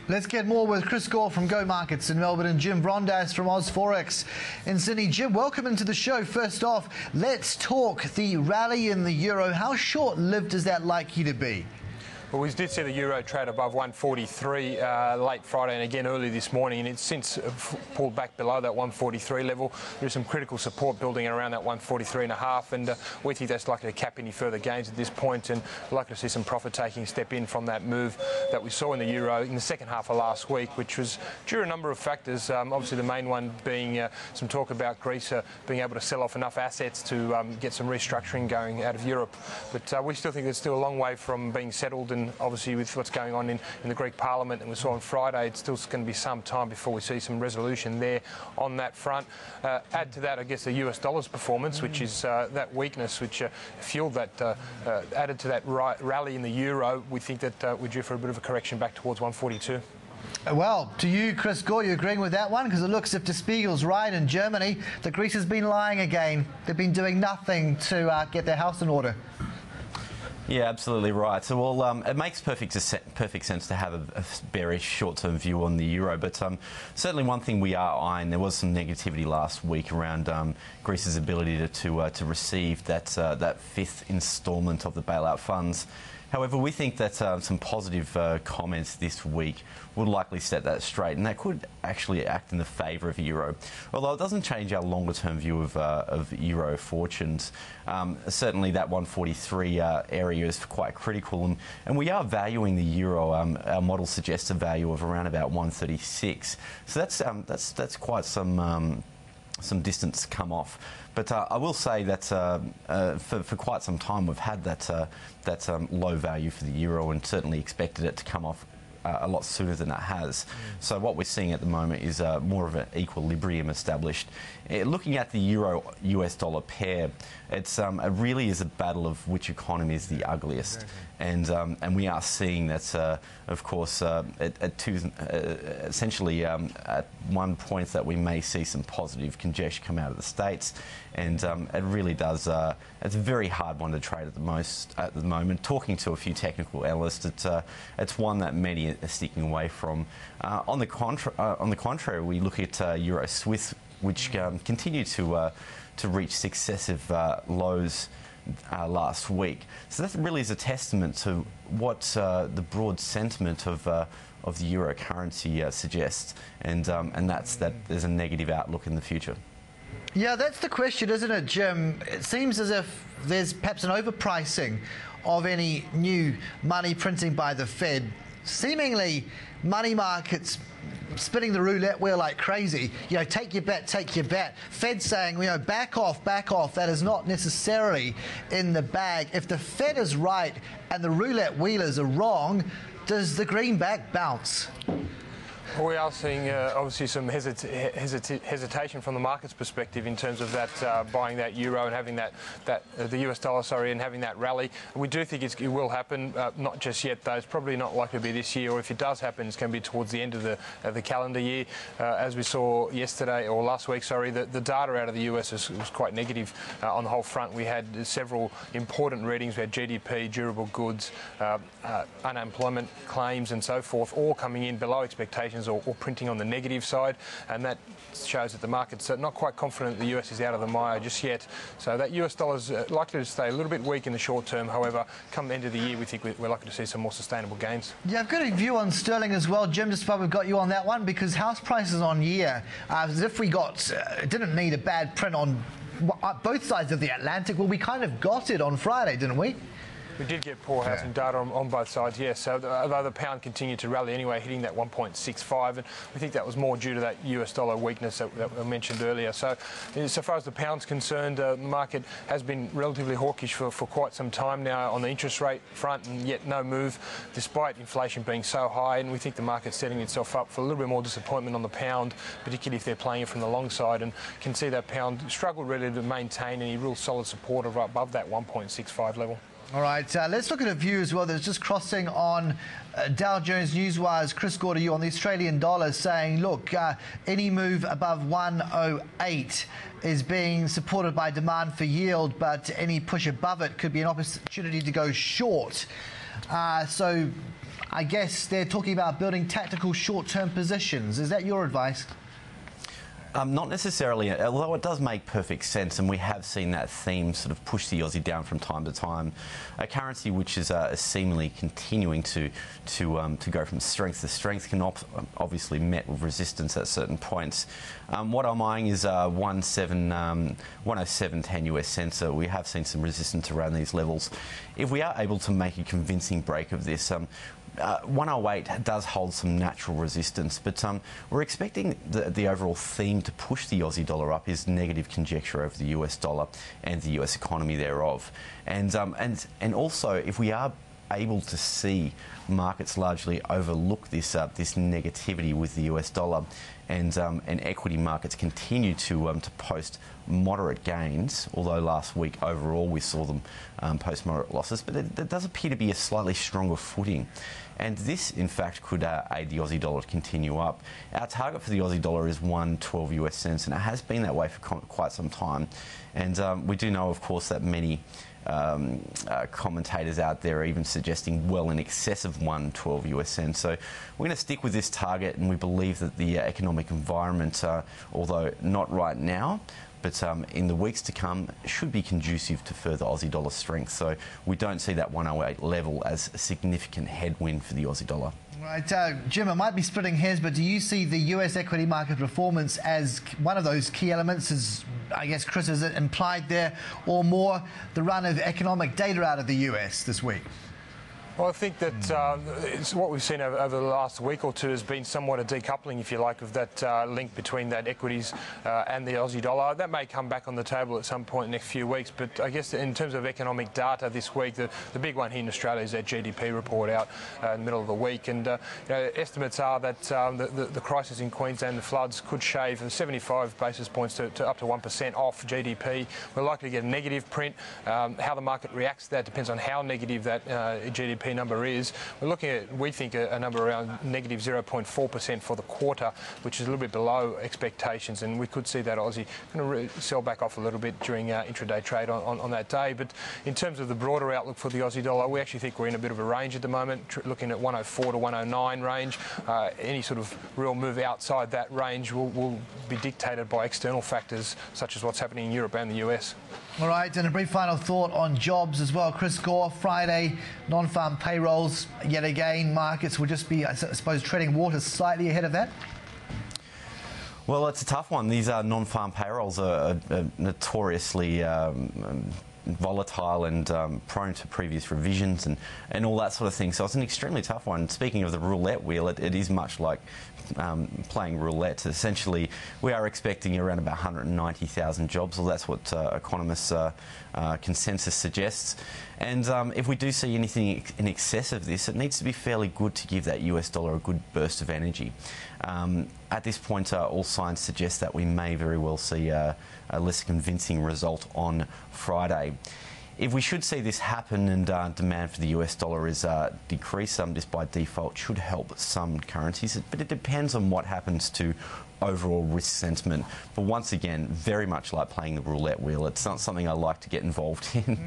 Let's get more with Chris Gore from Go Markets in Melbourne and Jim Brondas from Ozforex in Sydney. Jim, welcome into the show. First off, let's talk the rally in the euro. How short-lived is that likely to be? Well, we did see the euro trade above 143 late Friday and again early this morning, and it's since pulled back below that 143 level. There's some critical support building around that 143.5, and we think that's likely to cap any further gains at this point, and we're likely to see some profit taking step in from that move that we saw in the euro in the second half of last week, which was due to a number of factors. Obviously, the main one being some talk about Greece being able to sell off enough assets to get some restructuring going out of Europe. But we still think there's still a long way from being settled, and obviously with what's going on in the Greek Parliament, and we saw on Friday, it's still going to be some time before we see some resolution there on that front. Add to that, I guess, the US dollar's performance, which is that weakness which fueled that, added to that rally in the euro. We think that we're due for a bit of a correction back towards 142. Well, to you, Chris Gore, you agreeing with that one? Because it looks as if Der Spiegel's right in Germany. The Greece has been lying again. They've been doing nothing to get their house in order. Yeah, absolutely right. So, well, it makes perfect sense to have a bearish short-term view on the euro. But certainly one thing we are eyeing, there was some negativity last week around Greece's ability to receive that fifth instalment of the bailout funds. However, we think that some positive comments this week would likely set that straight, and that could actually act in the favour of euro. Although it doesn't change our longer-term view of euro fortunes. Certainly that 143 area is quite critical, and we are valuing the euro. Our model suggests a value of around about 136. So that's quite some distance come off. But I will say that for quite some time we've had that low value for the euro, and certainly expected it to come off a lot sooner than it has. So what we're seeing at the moment is more of an equilibrium established. Looking at the euro-US dollar pair, it really is a battle of which economy is the ugliest. And we are seeing that, of course, essentially at one point that we may see some positive congestion come out of the States, and it really does. It's a very hard one to trade at the moment. Talking to a few technical analysts, it's one that many are sticking away from. On the contrary, we look at Euro-Swiss, which continued to reach successive lows last week. So that really is a testament to what the broad sentiment of the euro currency suggests, and that's that there's a negative outlook in the future. Yeah, that's the question, isn't it, Jim? It seems as if there's perhaps an overpricing of any new money printing by the Fed. Seemingly, money markets spinning the roulette wheel like crazy. You know, take your bet, take your bet. Fed saying, you know, back off, back off. That is not necessarily in the bag. If the Fed is right and the roulette wheelers are wrong, does the greenback bounce? We are seeing obviously some hesitation from the market's perspective in terms of that buying that euro and having the US dollar, sorry, and having that rally. We do think it will happen, not just yet though. It's probably not likely to be this year, or if it does happen, it's going to be towards the end of the calendar year. As we saw yesterday, or last week, sorry, the data out of the US was quite negative on the whole front. We had several important readings. We had GDP, durable goods, unemployment claims and so forth, all coming in below expectations, or printing on the negative side, and that shows that the market's not quite confident the US is out of the mire just yet. So that US dollar is likely to stay a little bit weak in the short term. However, come the end of the year, we think we're likely to see some more sustainable gains. Yeah, I've got a view on sterling as well, Jim, just while we've got you on that one, because house prices on year, as if we didn't need a bad print on both sides of the Atlantic. Well, we kind of got it on Friday, didn't we? We did get poor housing data on both sides, yes. So although the pound continued to rally anyway, hitting that 1.65, and we think that was more due to that US dollar weakness that I mentioned earlier. So far as the pound's concerned, the market has been relatively hawkish for quite some time now on the interest rate front, and yet no move despite inflation being so high. And we think the market's setting itself up for a little bit more disappointment on the pound, particularly if they're playing it from the long side, and can see that pound struggle really to maintain any real solid support of above that 1.65 level. All right, let's look at a view as well that's just crossing on Dow Jones Newswire's Chris Gore to you on the Australian dollar, saying, look, any move above 108 is being supported by demand for yield, but any push above it could be an opportunity to go short. So I guess they're talking about building tactical short-term positions. Is that your advice? Not necessarily, although it does make perfect sense, and we have seen that theme sort of push the Aussie down from time to time. A currency which is seemingly continuing to go from strength to strength can obviously met with resistance at certain points. What I'm eyeing is 107.10 US cents. So we have seen some resistance around these levels. If we are able to make a convincing break of this, 108 does hold some natural resistance, but we're expecting the overall theme to push the Aussie dollar up is negative conjecture over the US dollar and the US economy thereof. And also, if we are able to see markets largely overlook this negativity with the US dollar, and equity markets continue to post moderate gains, although last week overall we saw them post moderate losses, but there does appear to be a slightly stronger footing. And this, in fact, could aid the Aussie dollar to continue up. Our target for the Aussie dollar is 112 US cents, and it has been that way for quite some time. And we do know, of course, that many commentators out there are even suggesting well in excess of 112 US cents. So we're going to stick with this target, and we believe that the economic environment, although not right now, but in the weeks to come, should be conducive to further Aussie dollar strength. So we don't see that 108 level as a significant headwind for the Aussie dollar. Right, Jim, it might be splitting hairs, but do you see the US equity market performance as one of those key elements, as I guess Chris has implied there, or more the run of economic data out of the US this week? Well, I think that it's what we've seen over the last week or two has been somewhat a decoupling, if you like, of that link between that equities and the Aussie dollar. That may come back on the table at some point in the next few weeks, but I guess in terms of economic data this week, the big one here in Australia is that GDP report out in the middle of the week, and estimates are that the crisis in Queensland, the floods, could shave 75 basis points to up to 1% off GDP. We're likely to get a negative print. How the market reacts to that depends on how negative that GDP number is. We're looking at, we think, a number around negative 0.4% for the quarter, which is a little bit below expectations, and we could see that Aussie kind of sell back off a little bit during intraday trade on that day. But in terms of the broader outlook for the Aussie dollar, we actually think we're in a bit of a range at the moment, looking at 104 to 109 range. Any sort of real move outside that range will be dictated by external factors such as what's happening in Europe and the US. All right, and a brief final thought on jobs as well. Chris Gore, Friday, non-farm payrolls. Yet again, markets will just be, I suppose, treading water slightly ahead of that. Well, it's a tough one. These non-farm payrolls are notoriously volatile and prone to previous revisions and all that sort of thing. So it's an extremely tough one. Speaking of the roulette wheel, it is much like playing roulette. Essentially, we are expecting around about 190,000 jobs. Well, that's what economists' consensus suggests. And if we do see anything in excess of this, it needs to be fairly good to give that US dollar a good burst of energy. At this point, all signs suggest that we may very well see a less convincing result on Friday. If we should see this happen and demand for the US dollar is decrease, this by default should help some currencies, but it depends on what happens to overall risk sentiment. But once again, very much like playing the roulette wheel, it's not something I like to get involved in.